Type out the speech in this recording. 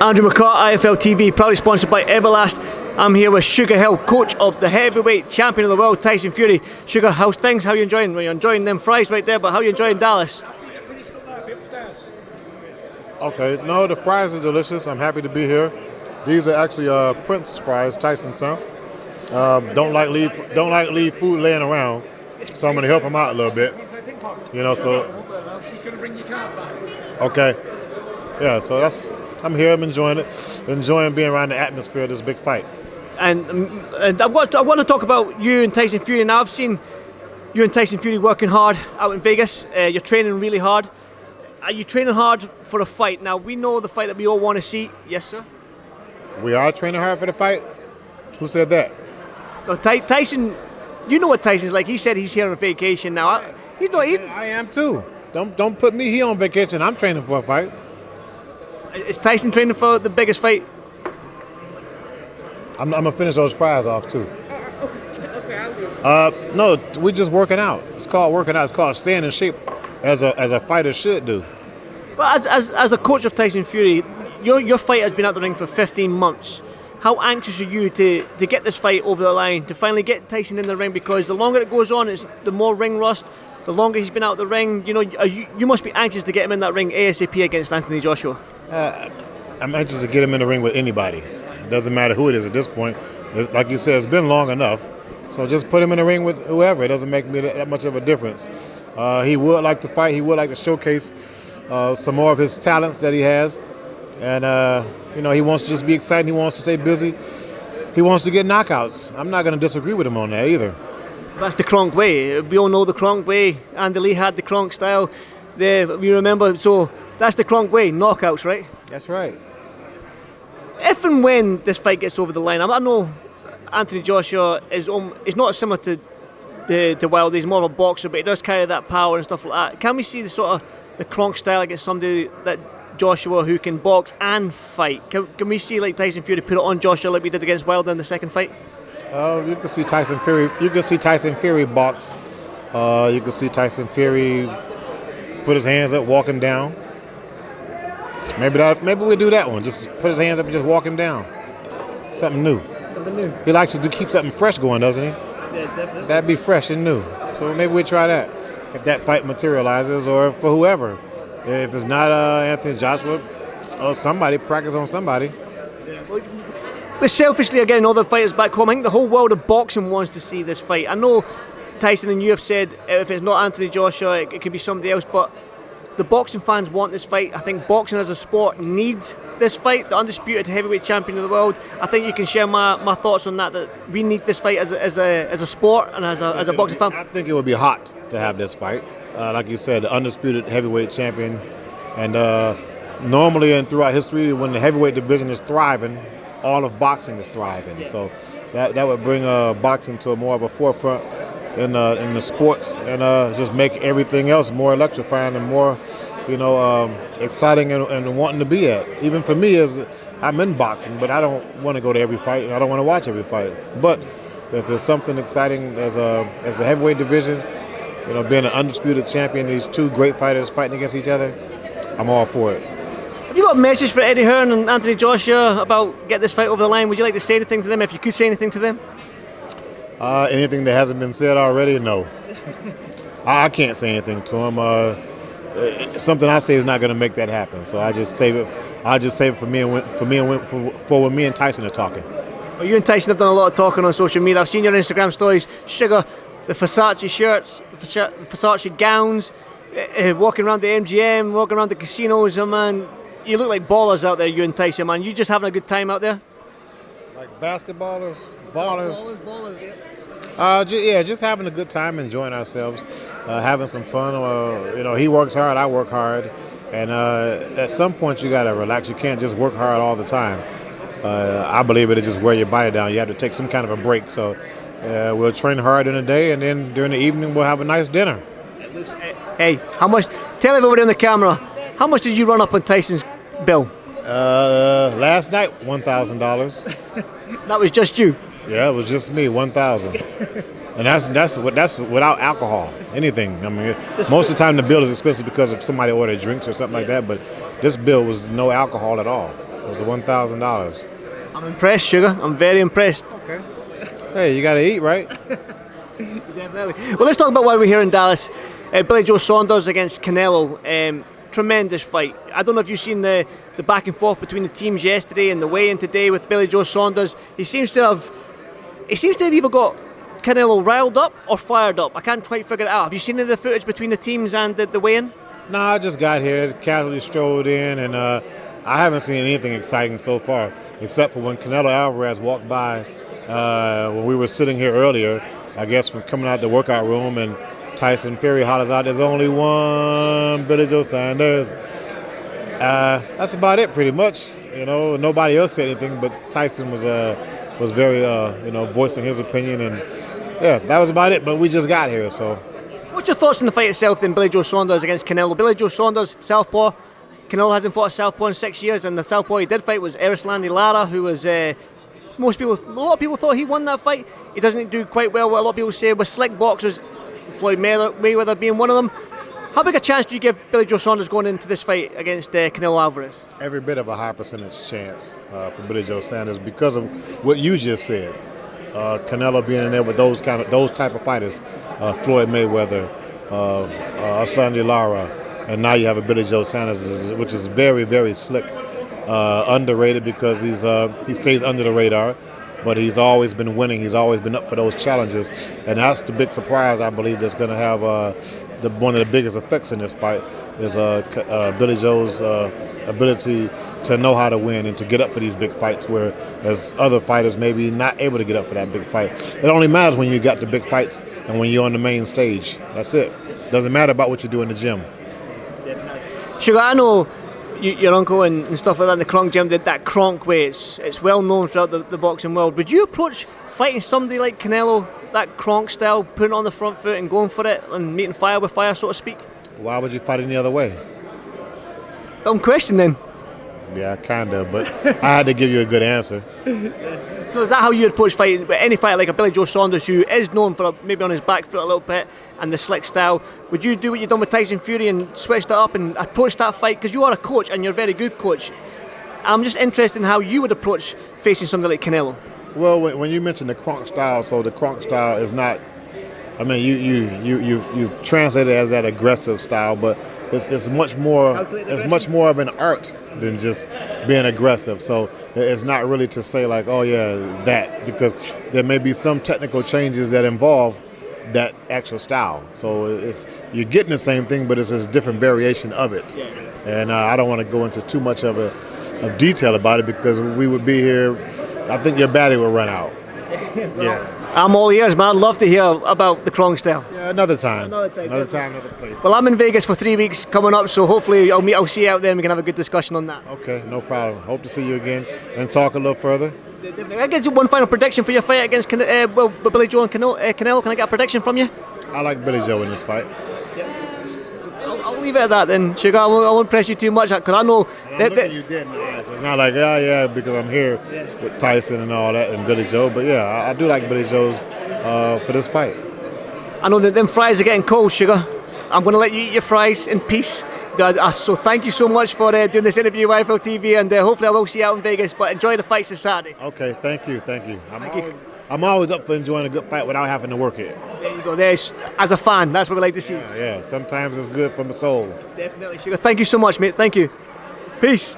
Andrew McCart, IFL TV, proudly sponsored by Everlast. I'm here with Suga Hill, coach of the heavyweight champion of the world, Tyson Fury. Suga, how's things? How are you enjoying? Well, you're enjoying them fries right there, but how are you enjoying Dallas? Okay, no, the fries are delicious. I'm happy to be here. These are actually Prince fries, Tyson's son. Don't like leave food laying around, so I'm gonna help him out a little bit. You know, so. She's gonna bring your card back. Okay. Yeah, so I'm here. I'm enjoying it, enjoying being around the atmosphere of this big fight. And I want to talk about you and Tyson Fury. Now I've seen you and Tyson Fury working hard out in Vegas. You're training really hard. Are you training hard for a fight? Now we know the fight that we all want to see. Yes, sir. We are training hard for the fight. Who said that? Well, Tyson, you know what Tyson's like. He said he's here on vacation now. I am too. Don't put me here on vacation. I'm training for a fight. Is Tyson training for the biggest fight? I'm gonna finish those fries off too. Okay. No, we just working out. It's called working out. It's called staying in shape, as a fighter should do. But as a coach of Tyson Fury, your fight has been out the ring for 15 months. How anxious are you to get this fight over the line, to finally get Tyson in the ring? Because the longer it goes on, it's the more ring rust. The longer he's been out the ring, you know, you must be anxious to get him in that ring ASAP against Anthony Joshua. I'm anxious to get him in the ring with anybody. It doesn't matter who it is at this point. Like you said, it's been long enough. So just put him in the ring with whoever. It doesn't make me that much of a difference. He would like to fight. He would like to showcase some more of his talents that he has. And, you know, he wants to just be excited. He wants to stay busy. He wants to get knockouts. I'm not going to disagree with him on that either. That's the Kronk way. We all know the Kronk way. Andy Lee had the Kronk style. We remember. So that's the Kronk way. Knockouts, right? That's right. If and when this fight gets over the line, I know Anthony Joshua is not similar to Wilder. He's more of a boxer, but he does carry that power and stuff like that. Can we see the Kronk style against somebody that Joshua who can box and fight? Can we see like Tyson Fury put it on Joshua like we did against Wilder in the second fight? You can see Tyson Fury. You can see Tyson Fury box. You can see Tyson Fury put his hands up, walk him down. Maybe we'll do that one. Just put his hands up and just walk him down. Something new. Something new. He likes to keep something fresh going, doesn't he? Yeah, definitely. That'd be fresh and new. So maybe we try that if that fight materializes, or for whoever. If it's not Anthony Joshua, or somebody, practice on somebody. But selfishly, again, all the fighters back home, I think the whole world of boxing wants to see this fight. I know Tyson and you have said if it's not Anthony Joshua, it could be somebody else, but the boxing fans want this fight. I think boxing as a sport needs this fight. The undisputed heavyweight champion of the world. I think you can share my thoughts on that we need this fight as a sport and as a boxing fan. I think it would be hot to have this fight. Like you said, the undisputed heavyweight champion. And normally and throughout history, when the heavyweight division is thriving, all of boxing is thriving. So that would bring boxing to a more of a forefront in the sports, and just make everything else more electrifying and more, exciting and wanting to be at. Even for me, as I'm in boxing, but I don't want to go to every fight. And I don't want to watch every fight. But if there's something exciting as a heavyweight division, being an undisputed champion, these two great fighters fighting against each other, I'm all for it. Have you got a message for Eddie Hearn and Anthony Joshua about get this fight over the line? Would you like to say anything to them, if you could say anything to them? Anything that hasn't been said already, no. I can't say anything to them. Something I say is not going to make that happen. So I just save it. I just save it for when me and Tyson are talking. Well, you and Tyson have done a lot of talking on social media. I've seen your Instagram stories. Sugar, the Versace shirts, the Versace gowns, walking around the MGM, walking around the casinos. Man, you look like ballers out there, you and Tyson, man. You just having a good time out there? Like basketballers, ballers. Ballers, yeah. Just having a good time, enjoying ourselves, having some fun. He works hard, I work hard, and at some point you gotta relax. You can't just work hard all the time. I believe it'll just wear your body down. You have to take some kind of a break. So we'll train hard in the day, and then during the evening we'll have a nice dinner. Hey, how much? Tell everybody on the camera, how much did you run up on Tyson's bill? Last night, $1,000. That was just you. Yeah, it was just me, 1,000, and that's without alcohol, anything. I mean, most of the time the bill is expensive because if somebody ordered drinks or something like that. But this bill was no alcohol at all. was $1,000. I'm impressed, Sugar. I'm very impressed. Okay. Hey, you got to eat, right? Definitely. Well, let's talk about why we're here in Dallas. Billy Joe Saunders against Canelo. Tremendous fight. I don't know if you've seen the back and forth between the teams yesterday and the weigh-in today with Billy Joe Saunders. He seems to have either got Canelo riled up or fired up. I can't quite figure it out. Have you seen any of the footage between the teams and the weigh-in? No, I just got here, casually strolled in, and I haven't seen anything exciting so far, except for when Canelo Alvarez walked by when we were sitting here earlier, I guess from coming out the workout room, and Tyson Fury hollers out, "There's only one Billy Joe Saunders." That's about it, pretty much. Nobody else said anything, but Tyson was very, voicing his opinion, and yeah, that was about it. But we just got here, so. What's your thoughts on the fight itself, then, Billy Joe Saunders against Canelo? Billy Joe Saunders, southpaw. Canelo hasn't fought a southpaw in 6 years, and the southpaw he did fight was Erislandy Lara, who was a lot of people thought he won that fight. He doesn't do quite well. What a lot of people say with slick boxers, Floyd Mayweather being one of them. How big a chance do you give Billy Joe Saunders going into this fight against Canelo Alvarez? Every bit of a high percentage chance for Billy Joe Saunders because of what you just said. Canelo being in there with those type of fighters, Floyd Mayweather, Erislandy Lara, and now you have a Billy Joe Saunders, which is very, very slick, underrated because he stays under the radar, but he's always been winning. He's always been up for those challenges, and that's the big surprise I believe that's going to have one of the biggest effects in this fight is Billy Joe's ability to know how to win and to get up for these big fights, whereas other fighters maybe not able to get up for that big fight. It only matters when you got the big fights and when you're on the main stage. That's it. Doesn't matter about what you do in the gym. Sugar, I know your uncle and stuff like that in the Kronk gym did that Kronk way. It's well known throughout the boxing world. Would you approach fighting somebody like Canelo, that Kronk style, putting on the front foot and going for it and meeting fire with fire, so to speak? Why would you fight any other way? Dumb question then. Yeah, kind of, but I had to give you a good answer. So is that how you approach fighting? But any fighter like a Billy Joe Saunders, who is known for maybe on his back foot a little bit and the slick style, would you do what you've done with Tyson Fury and switch that up and approach that fight? Because you are a coach and you're a very good coach. I'm just interested in how you would approach facing somebody like Canelo. Well, when you mentioned the Kronk style, so the Kronk style is not. I mean, you translate it as that aggressive style, but it's much more of an art than just being aggressive. So it's not really to say like, oh yeah, that, because there may be some technical changes that involve that actual style. So you're getting the same thing, but it's just a different variation of it. And I don't want to go into too much of detail about it because we would be here. I think your battery will run out. Yeah. I'm all ears, man. I'd love to hear about the Kronk style. Yeah, another time, another place. Well, I'm in Vegas for 3 weeks coming up, so hopefully I'll see you out there and we can have a good discussion on that. Okay, no problem. Hope to see you again and talk a little further. I get you one final prediction for your fight against Billy Joe and Canelo. Can I get a prediction from you? I like Billy Joe in this fight. I'll leave it at that then, Sugar. I won't press you too much because I know that you dead in the eyes. It's not like yeah because I'm here with Tyson and all that and Billy Joe, but yeah, I do like Billy Joe's for this fight. I know that them fries are getting cold, Sugar. I'm going to let you eat your fries in peace. So thank you so much for doing this interview with IFL TV, and hopefully I will see you out in Vegas. But enjoy the fights this Saturday. Okay, thank you. I'm always up for enjoying a good fight without having to work it. There you go. As a fan, that's what we like to see. Yeah. Sometimes it's good for my soul. Definitely, Sugar. Thank you so much, mate. Thank you. Peace.